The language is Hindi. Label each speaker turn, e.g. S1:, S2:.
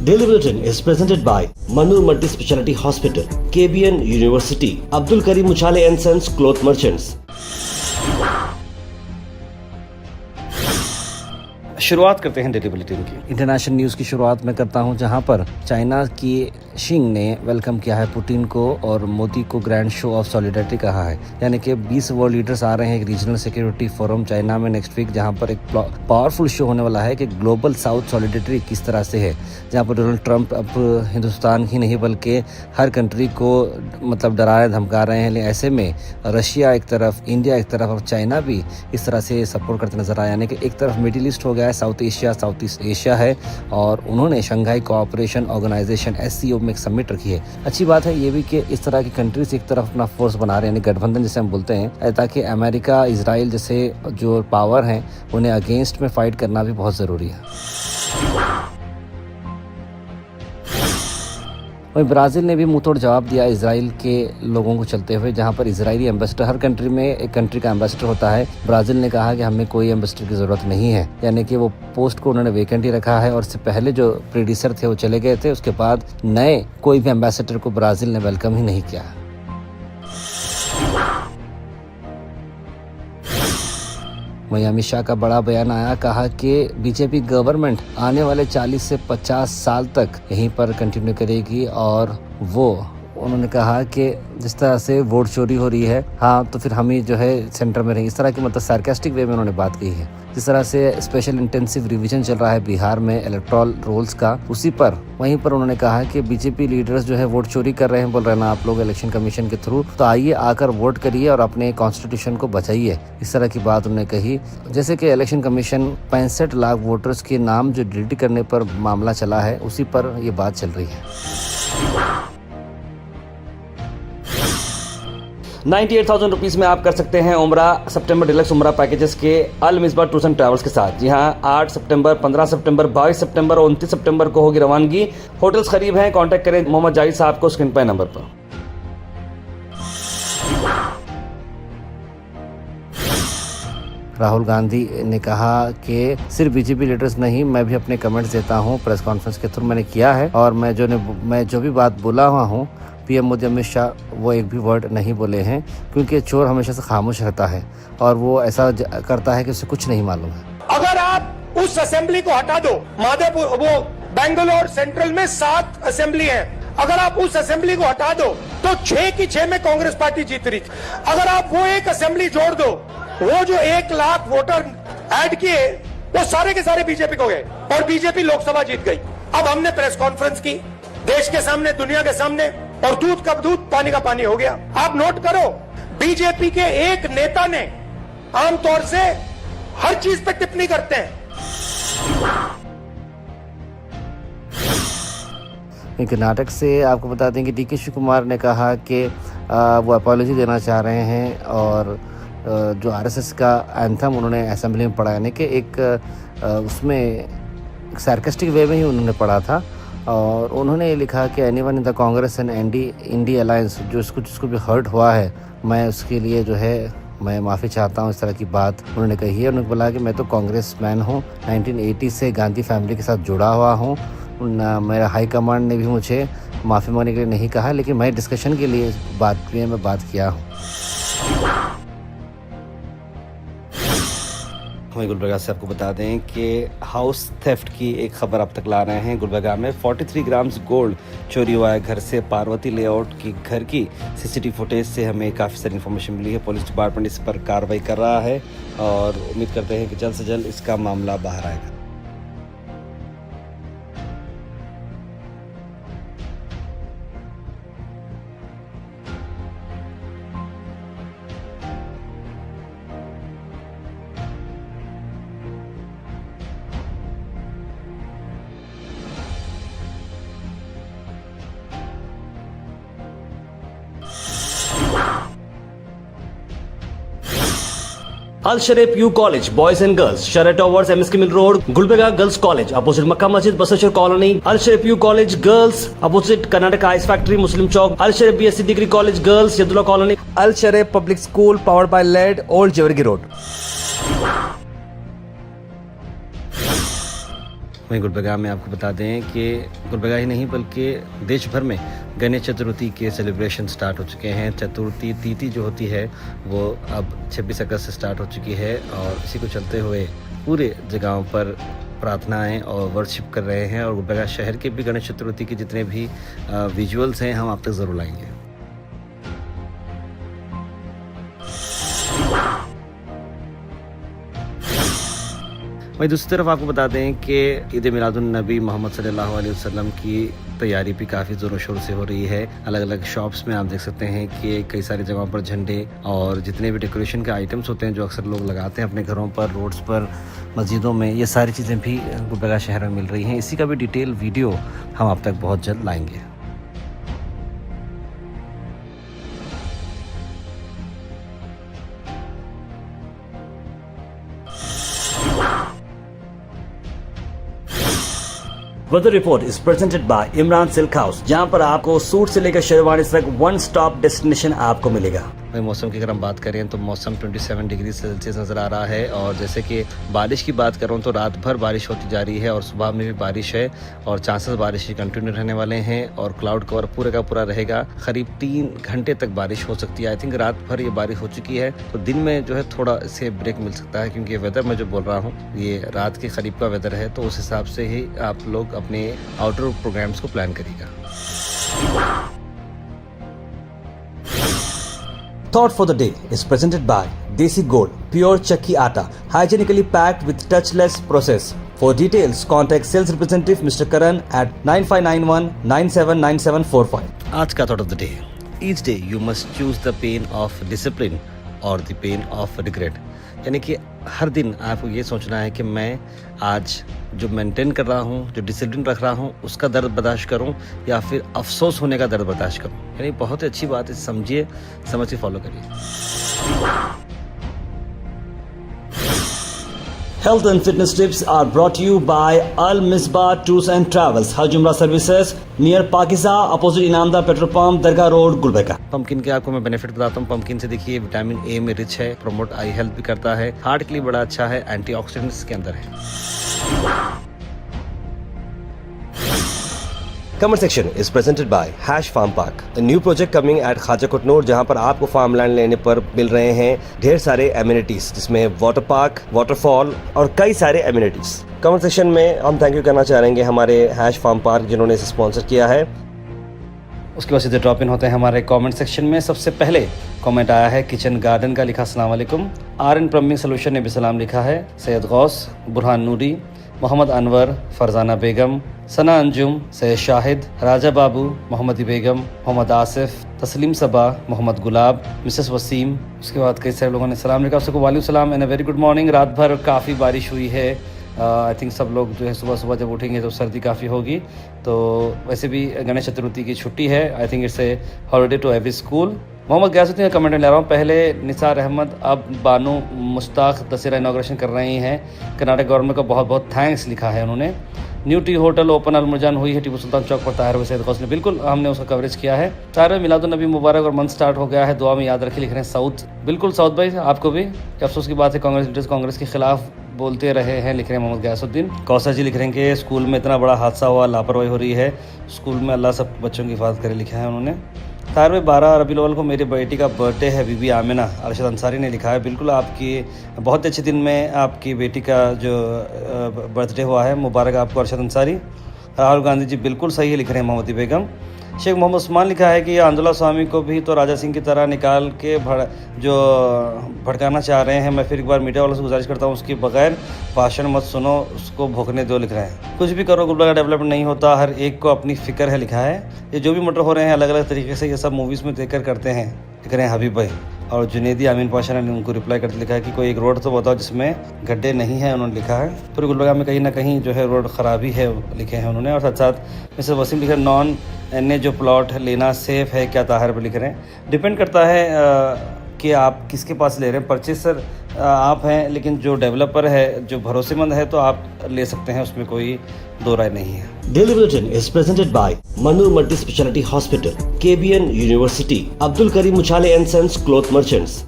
S1: Daily Bulletin is presented by Manur Multi Speciality Hospital, KBN University, Abdul Karim Uchale and Sons Cloth Merchants.
S2: शुरुआत करते हैं डेली बुलेटिन की। इंटरनेशनल न्यूज़ की शुरुआत में करता हूं, जहां पर चाइना की शिंग ने वेलकम किया है पुतिन को और मोदी को ग्रैंड शो ऑफ सॉलिडेरिटी कहा है। यानी कि 20 वर्ल्ड लीडर्स आ रहे हैं एक रीजनल सिक्योरिटी फोरम चाइना में नेक्स्ट वीक, जहां पर एक पावरफुल शो होने वाला है कि ग्लोबल साउथ सॉलिडेरिटी किस तरह से है, जहां पर डोनाल्ड ट्रंप अब हिंदुस्तान ही नहीं बल्कि हर कंट्री को मतलब डरा रहे धमका रहे हैं। लेकिन ऐसे में रशिया एक तरफ, इंडिया एक तरफ और चाइना भी इस तरह से सपोर्ट करते नजर आए। यानी कि एक तरफ मिडिल ईस्ट हो गया, साउथ ईस्ट एशिया है और उन्होंने शंघाई कोऑपरेशन ऑर्गेनाइजेशन SCO में एक समिट रखी है। अच्छी बात है ये भी कि इस तरह की कंट्रीज एक तरफ अपना फोर्स बना रहे हैं, यानी गठबंधन जिसे हम बोलते हैं, ताकि अमेरिका, इजराइल जैसे जो पावर हैं उन्हें अगेंस्ट में फाइट करना भी बहुत ज़रूरी है। वहीं ब्राज़ील ने भी मुंहतोड़ जवाब दिया इजराइल के लोगों को चलते हुए, जहां पर इजरायली एम्बेसडर, हर कंट्री में एक कंट्री का एम्बेसडर होता है। ब्राज़ील ने कहा कि हमें कोई एम्बेसडर की ज़रूरत नहीं है, यानी कि वो पोस्ट को उन्होंने वेकेंट ही रखा है और इससे पहले जो प्रीडिसर थे वो चले गए थे, उसके बाद नए कोई भी एम्बेसडर को ब्राज़ील ने वेलकम ही नहीं किया। वहीं अमित शाह का बड़ा बयान आया, कहा कि बीजेपी गवर्नमेंट आने वाले 40 से 50 साल तक यहीं पर कंटिन्यू करेगी और वो उन्होंने कहा कि जिस तरह से वोट चोरी हो रही है, हाँ तो फिर हम ही जो है सेंटर में रहेंगे, इस तरह की मतलब सार्कास्टिक वे में उन्होंने बात कही है। जिस तरह से स्पेशल इंटेंसिव रिवीजन चल रहा है बिहार में इलेक्टोरल रोल्स का, उसी पर वहीं पर उन्होंने कहा कि बीजेपी लीडर्स जो है वोट चोरी कर रहे हैं, बोल रहे हैं ना आप लोग इलेक्शन कमीशन के थ्रू, तो आइए आकर वोट करिए और अपने कॉन्स्टिट्यूशन को बचाइए। इस तरह की बात उन्होंने कही। जैसे कि इलेक्शन कमीशन 65 लाख वोटर्स के नाम जो डिलीट करने पर मामला चला है, उसी पर ये बात चल रही है।
S1: 98,000 रुपीज में आप कर सकते हैं उम्रा सितंबर डिलक्स उम्रा पैकेजेस के अल मिसबा टूर्स एंड ट्रैवल्स के साथ। जी हाँ, 8 सितंबर, 15 सितंबर, 22 सितंबर और 29 सितंबर को होगी रवानगी। होटल्स करीब हैं, कांटेक्ट करें मोहम्मद जाहिद साहब को स्क्रीन पर नंबर पर।
S2: राहुल गांधी ने कहा कि सिर्फ बीजेपी लीडर्स नहीं, मैं भी अपने कमेंट्स देता हूं, प्रेस कॉन्फ्रेंस के थ्रू मैंने किया है और मैं जो भी बात बोला हुआ हूं, पीएम मोदी, अमित शाह वो एक भी वर्ड नहीं बोले हैं, क्योंकि चोर हमेशा से खामोश रहता है और वो ऐसा करता है कि उसे कुछ नहीं मालूम है।
S3: अगर आप उस असेंबली को हटा दो, माधेपुर, वो बेंगलोर सेंट्रल में 7 असेंबली है, अगर आप उस असेंबली को हटा दो तो 6 की 6 में कांग्रेस पार्टी जीत रही थी। अगर आप वो एक असेंबली जोड़ दो, वो जो 1 लाख वोटर ऐड किए वो सारे के सारे बीजेपी को गए और बीजेपी लोकसभा जीत गई। अब हमने प्रेस कॉन्फ्रेंस की देश के सामने, दुनिया के सामने, और दूध का दूध, पानी का पानी हो गया। आप नोट करो, बीजेपी के एक नेता ने आमतौर से हर चीज पे टिप्पणी करते हैं।
S2: कर्नाटक से आपको बता दें कि DK शिव कुमार ने कहा कि वो अपॉलॉजी देना चाह रहे हैं और जो RSS का एंथम उन्होंने असेंबली में पढ़ा, यानी कि एक उसमें सार्कास्टिक वे में ही उन्होंने पढ़ा था और उन्होंने ये लिखा कि anyone in the Congress and India alliance जिसको भी हर्ट हुआ है, मैं उसके लिए जो है मैं माफ़ी चाहता हूँ, इस तरह की बात उन्होंने कही है। उन्होंने बोला कि मैं तो कांग्रेस मैन हूँ, 1980 से गांधी फैमिली के साथ जुड़ा हुआ हूँ, मेरा हाई कमांड ने भी मुझे माफ़ी मांगने के लिए नहीं कहा, लेकिन मैं डिस्कशन के लिए बात किया हूँ।
S1: वहीं गुलबर्गा से आपको बता दें कि हाउस थेफ्ट की एक खबर अब तक ला रहे हैं। गुलबर्गा में 43 ग्राम्स गोल्ड चोरी हुआ है घर से। पार्वती लेआउट की घर की CCTV फुटेज से हमें काफ़ी सारी इन्फॉर्मेशन मिली है। पुलिस डिपार्टमेंट इस पर कार्रवाई कर रहा है और उम्मीद करते हैं कि जल्द से जल्द इसका मामला बाहर आएगा। Al Sharif U College, Boys and Girls, Sharia Towers, MSK Mill Road, Gulbarga Girls College, opposite Makkah Masjid, Basashar Colony. Al Sharif U College Girls, opposite Karnataka Ice Factory, Muslim Chowk. Al Sharif BSc Degree College Girls, Yadullah Colony.
S4: Al Sharif Public School, powered by LED, Old Jawargi Road.
S2: वहीं गुलबर्गा में आपको बता दें कि गुलबर्गा ही नहीं बल्कि देश भर में गणेश चतुर्थी के सेलिब्रेशन स्टार्ट हो चुके हैं। चतुर्थी तिथि जो होती है वो अब 26 अगस्त से स्टार्ट हो चुकी है और इसी को चलते हुए पूरे जगहों पर प्रार्थनाएं और वर्शिप कर रहे हैं। और गुलबर्गा शहर के भी गणेश चतुर्थी के जितने भी विजुअल्स हैं हम आप तक ज़रूर लाएंगे। वहीं दूसरी तरफ आपको बता दें कि ईद मिलादुन्नबी मोहम्मद सल्लल्लाहु अलैहि वसल्लम की तैयारी भी काफ़ी ज़ोरों शोर से हो रही है। अलग अलग शॉप्स में आप देख सकते हैं कि कई सारी जगहों पर झंडे और जितने भी डेकोरेशन के आइटम्स होते हैं जो अक्सर लोग लगाते हैं अपने घरों पर, रोड्स पर, मस्जिदों में, ये सारी चीज़ें भी गुलबर्गा शहर में मिल रही हैं। इसी का भी डिटेल वीडियो हम आप तक बहुत जल्द लाएंगे।
S5: Weather report is presented by Imran silk house, जहां पर आपको सूट से लेकर शेरवानी तक वन स्टॉप डेस्टिनेशन आपको मिलेगा।
S2: वही मौसम की अगर हम बात करें तो मौसम 27 डिग्री सेल्सियस नज़र आ रहा है। और जैसे कि बारिश की बात करूं तो रात भर बारिश होती जा रही है और सुबह में भी बारिश है और चांसेस बारिश की कंटिन्यू रहने वाले हैं और क्लाउड कवर पूरे का पूरा रहेगा। करीब 3 घंटे तक बारिश हो सकती है। आई थिंक रात भर ये बारिश हो चुकी है तो दिन में जो है थोड़ा इसे ब्रेक मिल सकता है, क्योंकि वेदर मैं जो बोल रहा हूँ ये रात के करीब का वेदर है, तो उस हिसाब से ही आप लोग अपने आउटडोर प्रोग्राम्स को प्लान करिएगा।
S5: Thought for the day is presented by Desi Gold, pure chakki atta, hygienically packed with touchless process. For details, contact sales representative Mr. Karan at 9591979745.
S2: आज का thought of the day, each day you must choose the pain of discipline और द पेन ऑफ रिग्रेट। यानी कि हर दिन आपको ये सोचना है कि मैं आज जो मेंटेन कर रहा हूँ, जो डिसिप्लिन रख रहा हूँ, उसका दर्द बर्दाश्त करूँ या फिर अफसोस होने का दर्द बर्दाश्त करूँ। यानी बहुत ही अच्छी बात है, समझिए, समझ के फॉलो करिए।
S5: Health and fitness tips are brought to you by Al Misbah Tours and Travels, Hajj Umrah Services, near Pakiza, opposite Inamda Petrol Pump, Dargah Road, Gulbarga.
S2: Pumpkin के आपको मैं बेनिफिट बताता हूँ। पंपकिन से देखिए विटामिन ए में रिच है, प्रमोट आई हेल्थ भी करता है, हार्ट के लिए बड़ा अच्छा है, एंटीऑक्सीडेंट्स के अंदर है।
S6: Comment section is presented by hash farm park, a new project coming at खाजा कुटनूर, जहां पर आपको फार्म लैंड लेने पर मिल रहे हैं ढेर सारे एमिनिटीज, जिसमें वाटर पार्क, वाटरफॉल और कई एमिनिटीज एमिनिटीज। कमेंट सेक्शन में हम थैंक यू करना चाहेंगे हमारे हैश फार्म पार्क जिन्होंने इसे स्पॉन्सर किया है।
S2: उसके बाद सीधे ड्रॉप इन होते हैं हमारे कमेंट सेक्शन में। सबसे पहले कमेंट आया है किचन गार्डन का, लिखा अस्सलाम वालेकुम, आर एन प्लम्बिंग सोल्यूशन ने भी सलाम लिखा है, सैयद गौस, बुरहान नूरी, मोहम्मद अनवर, फरजाना बेगम, सना अंजुम, सैयद शाहिद, राजा बाबू, मोहम्मदी बेगम, मोहम्मद आसिफ, तस्लीम सबा, मोहम्मद गुलाब, मिसेस वसीम। उसके बाद कई सारे लोगों ने सलाम लिखा। सबको वालेकुम सलाम and a very good morning. रात भर काफ़ी बारिश हुई है। आई थिंक सब लोग जो है सुबह सुबह जब उठेंगे तो सर्दी काफ़ी होगी। तो वैसे भी गणेश चतुर्थी की छुट्टी है। I think it's a holiday to every school. Mohammad Ghiyasuddin का कमेंट ले रहा हूँ। पहले निसार अहमद, अब बानू मुश्ताक दशहरा इनाग्रेशन कर रही हैं। कर्नाटक गवर्नमेंट को बहुत बहुत थैंक्स लिखा है उन्होंने। न्यू टी होटल ओपन अलमुरजान हुई है टीपू सुल्तान चौक पर, ताहिर सैयद गौस ने, बिल्कुल हमने उसका कवरेज किया है। ताहिर मिलादुन्नबी मुबारक और मंथ स्टार्ट हो गया है, दुआ में याद रखिए, लिख रहे हैं साउथ। बिल्कुल साउथ भाई, आपको भी अफसोस की बात है कांग्रेस लीडर्स कांग्रेस के खिलाफ बोलते रहे हैं, लिख रहे हैं मोहम्मद गयासुद्दीन। कौसर जी लिख रहे हैं कि स्कूल में इतना बड़ा हादसा हुआ, लापरवाही हो रही है, स्कूल में अल्लाह सब बच्चों की हिफाजत करे, लिखा है उन्होंने। तार में 12 रबीउल अव्वल को मेरी बेटी का बर्थडे है, बीबी आमिना, अरशद अंसारी ने लिखा है। बिल्कुल आपकी बहुत अच्छे दिन में आपकी बेटी का जो बर्थडे हुआ है, मुबारक आपको अरशद अंसारी। राहुल गांधी जी बिल्कुल सही है, लिख रहे हैं मोहम्मदी बेगम। शेख मोहम्मद उस्मान लिखा है कि आंदुल्ला स्वामी को भी तो राजा सिंह की तरह निकाल के भड़काना चाह रहे हैं। मैं फिर एक बार मीडिया वालों से गुजारिश करता हूँ उसके बगैर भाषण मत सुनो, उसको भोंकने दो, लिख रहे हैं। कुछ भी करो गुलबर्गा डेवलपमेंट नहीं होता, हर एक को अपनी फ़िक्र है, लिखा है। ये जो भी मटर हो रहे हैं अलग अलग तरीके से, ये सब मूवीज़ में देखकर करते हैं, लिख रहे हैं हबीब भाई। और जुनेदी आमीन पाशा ने उनको रिप्लाई करते लिखा है कि कोई एक रोड तो बताओ जिसमें गड्ढे नहीं हैं, उन्होंने लिखा है। पूरे गुलबर्गा में कहीं ना कहीं जो है रोड ख़राबी है, लिखे हैं उन्होंने। और साथ साथ मिस्टर वसीम लिखे नॉन एन ए जो प्लॉट लेना सेफ़ है क्या, ताहिर पर लिख रहे हैं। डिपेंड करता है कि आप किसके पास ले रहे हैं। परचेसर आप हैं, लेकिन जो डेवलपर है, जो भरोसेमंद है, तो आप ले सकते हैं, उसमें कोई दो राय नहीं है।
S5: Daily Bulletin is presented by Manur Multi Speciality Hospital, KBN University, Abdul Karim Muchale and Sons Cloth Merchants.